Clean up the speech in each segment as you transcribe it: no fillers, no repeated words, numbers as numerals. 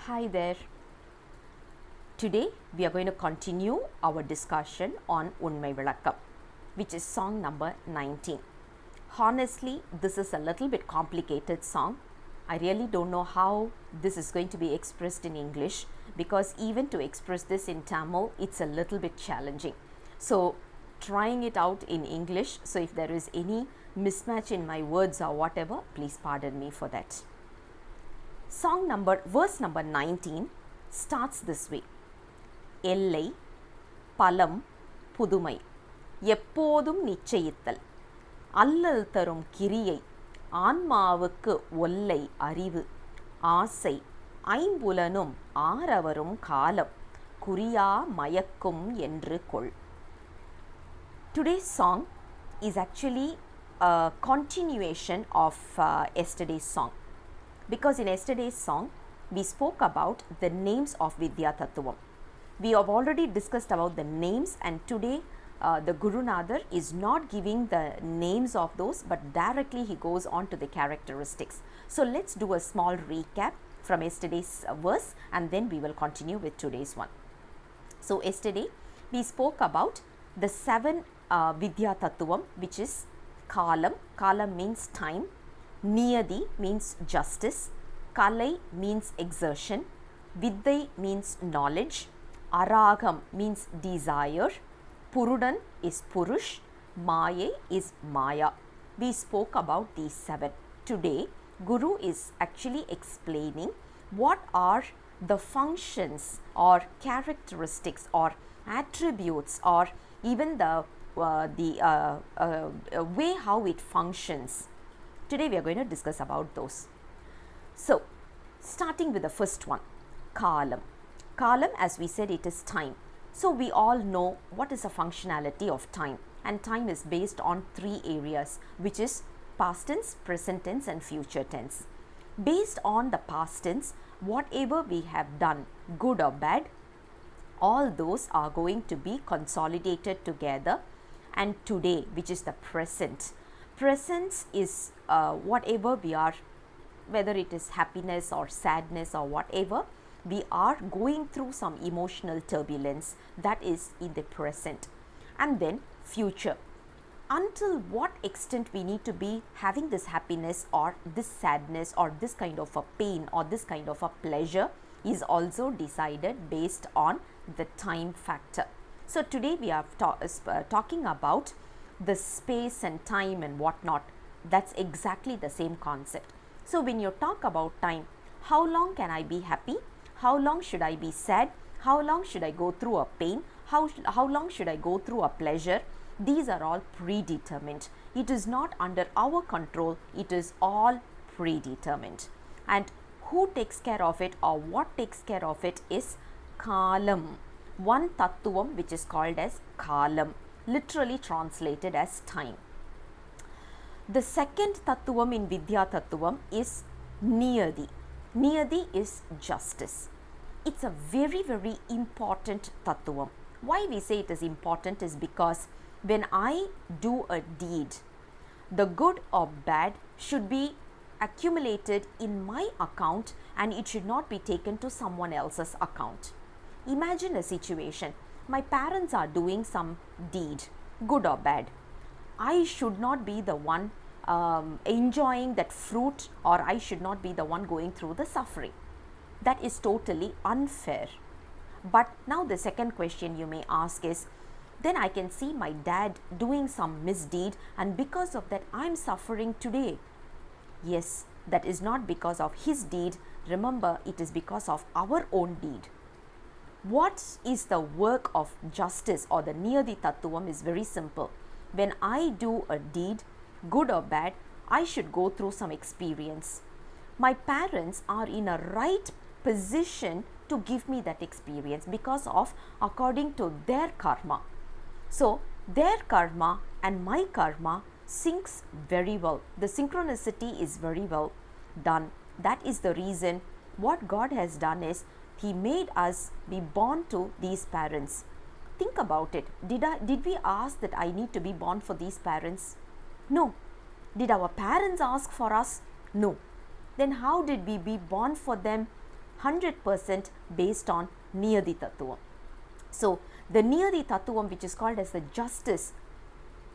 Hi there. Today we are going to continue our discussion on Unmai vilakkam, which is song number 19. Honestly, this is a little bit complicated song. I really don't know how this is going to be expressed in English, because even to express this in Tamil, it's a little bit challenging. So trying it out in English, so if there is any mismatch in my words or whatever, please pardon me for that. Verse number 19 starts this way. ellai, palam, puthumai, eppothum nichayiththal, allal tharum kiriyai, aanmaavukku ollai, arivu, aasai, aimpulanum, aaravarum, kaalam, kuriyaa, mayakkendru kol. Today's song is actually a continuation of yesterday's song. Because in yesterday's song, we spoke about the names of Tatum. We have already discussed about the names, and today the Gurunadar is not giving the names of those, but directly he goes on to the characteristics. So let's do a small recap from yesterday's verse, and then we will continue with today's one. So yesterday we spoke about the 7 Tatum, which is kaalam. Kaalam means time. Niyadi means justice, kalai means exertion, viddai means knowledge, aragam means desire, purudan is Purush, mayai is Maya. We spoke about these 7. Today, Guru is actually explaining what are the functions or characteristics or attributes, or even the way how it functions. Today we are going to discuss about those. So, starting with the first one, kaalam. Kaalam, as we said, it is time. So, we all know what is the functionality of time, and time is based on 3 areas, which is past tense, present tense and future tense. Based on the past tense, whatever we have done, good or bad, all those are going to be consolidated together, and today, which is the present. Presence is whatever we are, whether it is happiness or sadness or whatever, we are going through some emotional turbulence, that is in the present. And then future, until what extent we need to be having this happiness or this sadness or this kind of a pain or this kind of a pleasure is also decided based on the time factor. So today we are talking about the space and time and whatnot. That's exactly the same concept. So when you talk about time, how long can I be happy? How long should I be sad? How long should I go through a pain? How long should I go through a pleasure? These are all predetermined. It is not under our control. It is all predetermined. And who takes care of it, or what takes care of it, is kaalam. One tattvam which is called as kaalam, literally translated as time. The second tattvam in Tatum is niyadi. Niyadi is justice. It's a very, very important tattvam. Why we say it is important is because when I do a deed, the good or bad should be accumulated in my account, and it should not be taken to someone else's account. Imagine a situation. My parents are doing some deed, good or bad. I should not be the one enjoying that fruit, or I should not be the one going through the suffering. That is totally unfair. But now the second question you may ask is, then I can see my dad doing some misdeed, and because of that I am suffering today. Yes, that is not because of his deed. Remember, it is because of our own deed. What is the work of justice or the niyadi tattvam is very simple. When I do a deed, good or bad, I should go through some experience. My parents are in a right position to give me that experience because of according to their karma. So their karma and my karma syncs very well. The synchronicity is very well done. That is the reason what God has done is He made us be born to these parents. Think about it. Did we ask that I need to be born for these parents? No. Did our parents ask for us? No. Then how did we be born for them? 100% based on nichayiththal. So the nichayiththal, which is called as the justice,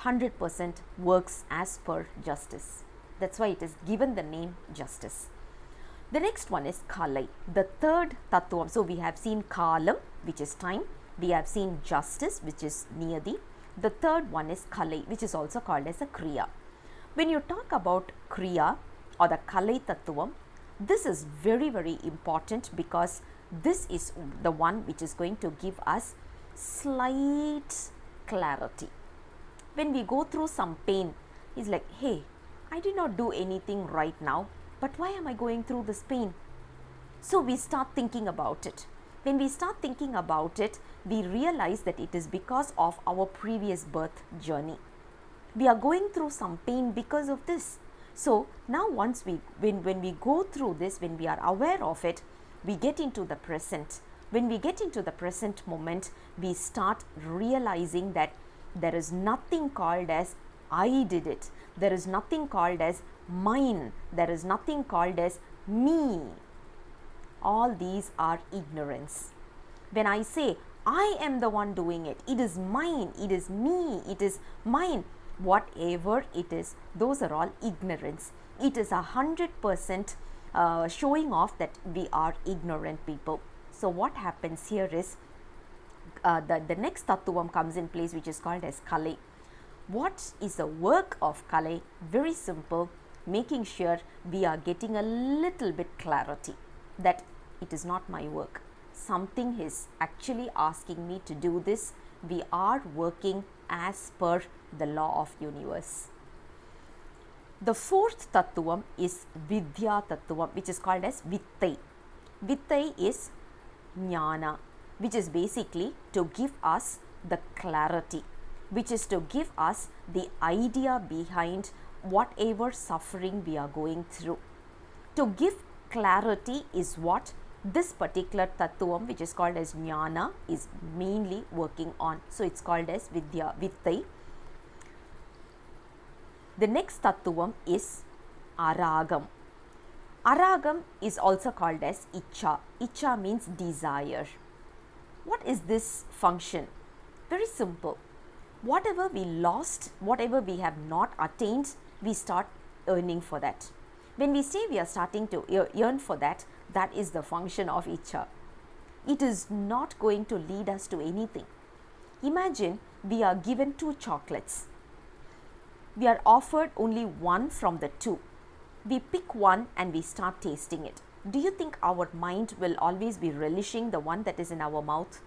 100% works as per justice. That's why it is given the name justice. The next one is kaalai, the third tattvam. So we have seen kaalam, which is time. We have seen justice, which is niyati. The third one is kaalai, which is also called as a kuriyaa. When you talk about kuriyaa or the kaalai tattvam, this is very, very important because this is the one which is going to give us slight clarity. When we go through some pain, it's like, hey, I did not do anything right now, but why am I going through this pain? So we start thinking about it. When we start thinking about it, we realize that it is because of our previous birth journey. We are going through some pain because of this. So now once when we go through this, when we are aware of it, we get into the present. When we get into the present moment, we start realizing that there is nothing called as I did it. There is nothing called as mine. There is nothing called as me. All these are ignorance. When I say I am the one doing it, it is mine, it is me, it is mine, whatever it is, those are all ignorance. It is 100% showing off that we are ignorant people. So what happens here is the next tattvam comes in place, which is called as kaalai. What is the work of kaalai? Very simple, making sure we are getting a little bit clarity that it is not my work. Something is actually asking me to do this. We are working as per the law of universe. The fourth tattvam is vidya tattvam, which is called as vittai. Vittai is jnana, which is basically to give us the clarity, which is to give us the idea behind whatever suffering we are going through. To give clarity is what this particular tattvam, which is called as jnana, is mainly working on. So it's called as vidya, vittai. The next tattvam is aragam. Aragam is also called as icha. Icha means desire. What is this function? Very simple. Whatever we lost, whatever we have not attained, we start earning for that. When we say we are starting to yearn for that, that is the function of icha. It is not going to lead us to anything. Imagine we are given 2 chocolates. We are offered only one from the 2. We pick one and we start tasting it. Do you think our mind will always be relishing the one that is in our mouth?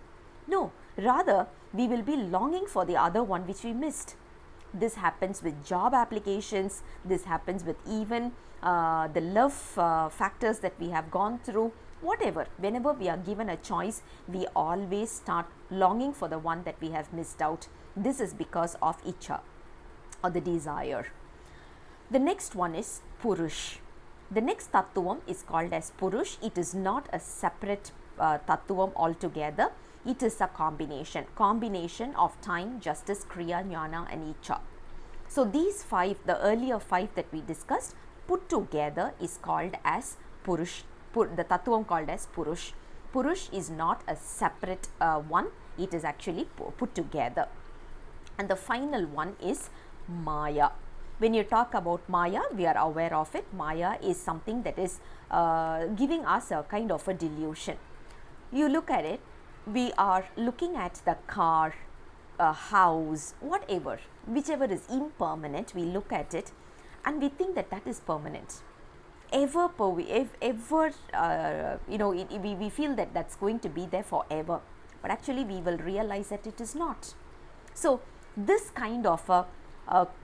No, rather we will be longing for the other one which we missed. This happens with job applications. This happens with even the love factors that we have gone through. Whatever, whenever we are given a choice, we always start longing for the one that we have missed out. This is because of icha or the desire. The next one is Purush. The next tattvam is called as Purush. It is not a separate tattvam altogether. It is a combination of time, justice, kriya, jnana and icha. So these 5, the earlier 5 that we discussed, put together is called as Purush. The tattvam called as Purush. Purush is not a separate one. It is actually put together. And the final one is Maya. When you talk about Maya, we are aware of it. Maya is something that is giving us a kind of a delusion. You look at it, we are looking at the car, house, whatever, whichever is impermanent, we look at it and we think that that is permanent. We feel that that's going to be there forever, but actually we will realize that it is not. So this kind of a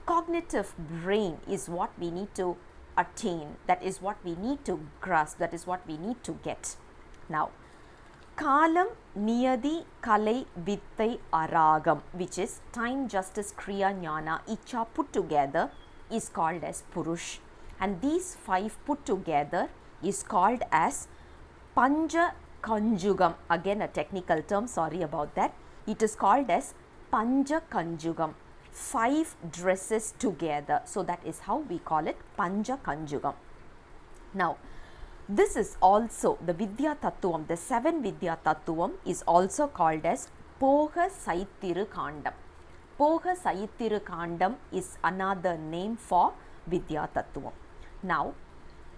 cognitive brain is what we need to attain. That is what we need to grasp. That is what we need to get. Now, kaalam, niyati, kaalai, vittai, aragam, which is time, justice, kriya, jnana, icha put together is called as Purush. And these 5 put together is called as Panja Kanjugam. Again a technical term, sorry about that. It is called as Panja Kanjugam. 5 dresses together. So that is how we call it Panja Kanjugam. Now, This is also the Vidya Tattvam, the 7 Vidya Tattvam is also called as Poga Saithiru Kandam. Poga Saithiru Kandam is another name for Vidya Tattvam. Now,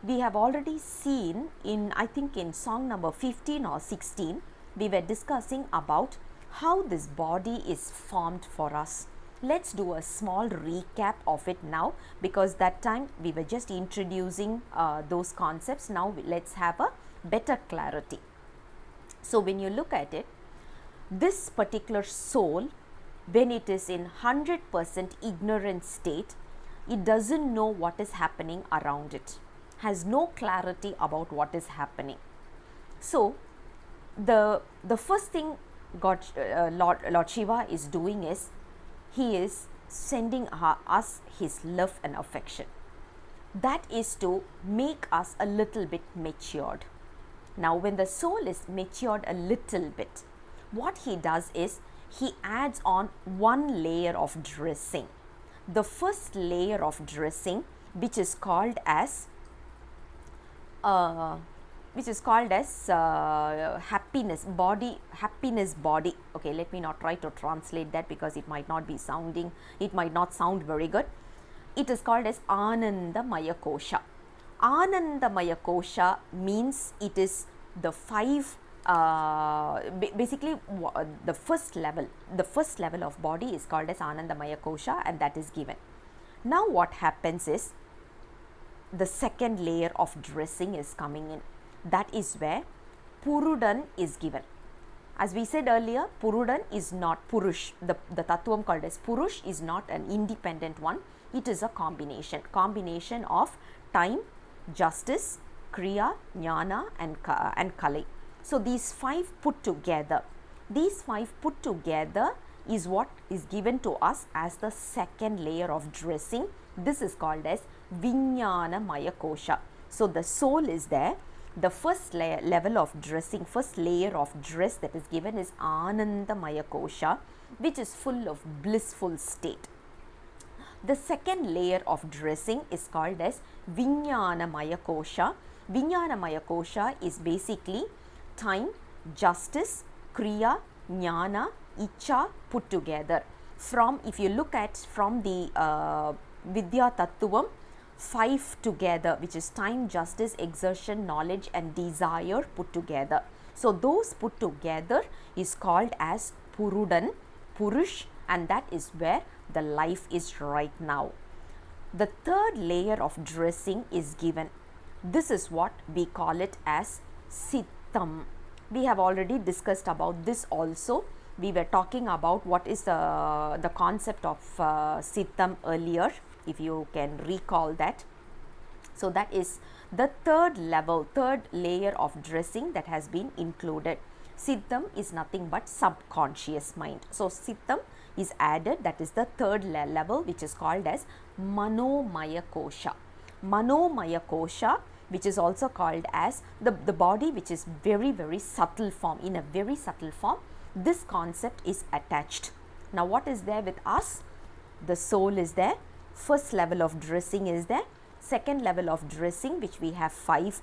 we have already seen in, I think in song number 15 or 16, we were discussing about how this body is formed for us. Let's do a small recap of it now, because that time we were just introducing those concepts. Now let's have a better clarity. So when you look at it, this particular soul, when it is in 100% ignorant state, it doesn't know what is happening around it, has no clarity about what is happening. So the first thing Lord Shiva is doing is, he is sending us his love and affection. That is to make us a little bit matured. Now when the soul is matured a little bit, what he does is, he adds on one layer of dressing. The first layer of dressing, which is called as happiness body. Okay, let me not try to translate that, because it might not sound very good. It is called as Anandamaya Kosha. Anandamaya Kosha means it is the 5 basically the first level of body is called as Anandamaya Kosha, and that is given. Now what happens is, the second layer of dressing is coming in. That is where Purudan is given. As we said earlier, Purudan is not Purush. The Tattvam called as Purush is not an independent one. It is a combination of time, justice, kuriyaa, jnana and kaalai. So these 5 put together is what is given to us as the second layer of dressing. This is called as Vijnanamaya Kosha. So the soul is there. The first level of dressing, first layer of dress that is given is Anandamaya Kosha, which is full of blissful state. The second layer of dressing is called as Vijnanamaya Kosha. Vijnanamaya Kosha is basically time, justice, kuriyaa, jnana, icha put together. From, if you look at from the Vidya Tattvam, 5 together, which is time, justice, exertion, knowledge and desire put together. So those put together is called as Purudan, Purush, and that is where the life is right now. The third layer of dressing is given. This is what we call it as Tatum. We have already discussed about this also. We were talking about what is the concept of Tatum earlier, if you can recall that. So that is the third layer of dressing that has been included. Tatum is nothing but subconscious mind. So Tatum is added, that is the third level, which is called as Manomaya Kosha. Manomaya Kosha, which is also called as the body, which is very subtle form, in a very subtle form. This concept is attached. Now what is there with us? The soul is there, first level of dressing is there, second level of dressing, which we have 5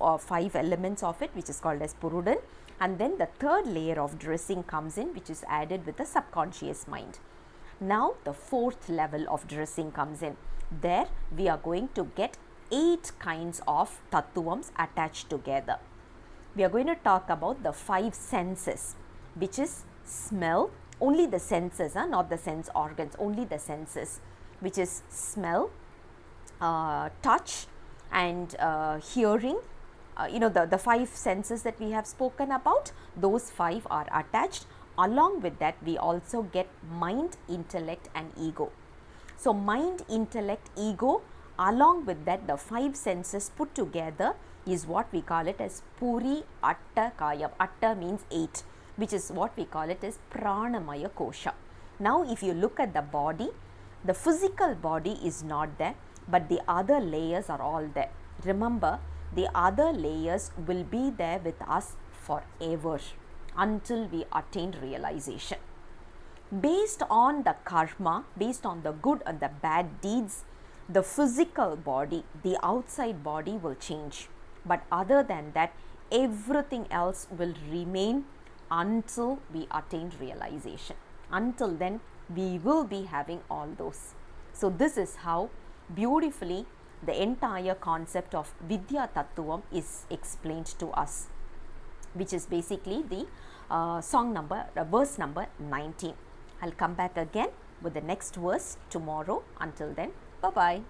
elements of it, which is called as Purudan, and then the third layer of dressing comes in, which is added with the subconscious mind. Now the fourth level of dressing comes in. There we are going to get 8 kinds of tattvams attached together. We are going to talk about the 5 senses, which is smell, only the senses, not the sense organs, only the senses, which is smell, touch and hearing. The 5 senses that we have spoken about, those 5 are attached. Along with that, we also get mind, intellect and ego. So mind, intellect, ego, along with that the 5 senses put together is what we call it as Puri Atta Kayam. Atta means 8, which is what we call it as Pranamaya Kosha. Now if you look at the body, the physical body is not there, but the other layers are all there. Remember, the other layers will be there with us forever until we attain realization. Based on the karma, based on the good and the bad deeds, the physical body, the outside body will change. but other than that, everything else will remain until we attain realization. Until then, we will be having all those. So this is how beautifully the entire concept of Vidya Tattvam is explained to us, which is basically the verse number 19. I'll come back again with the next verse tomorrow. Until then, bye-bye.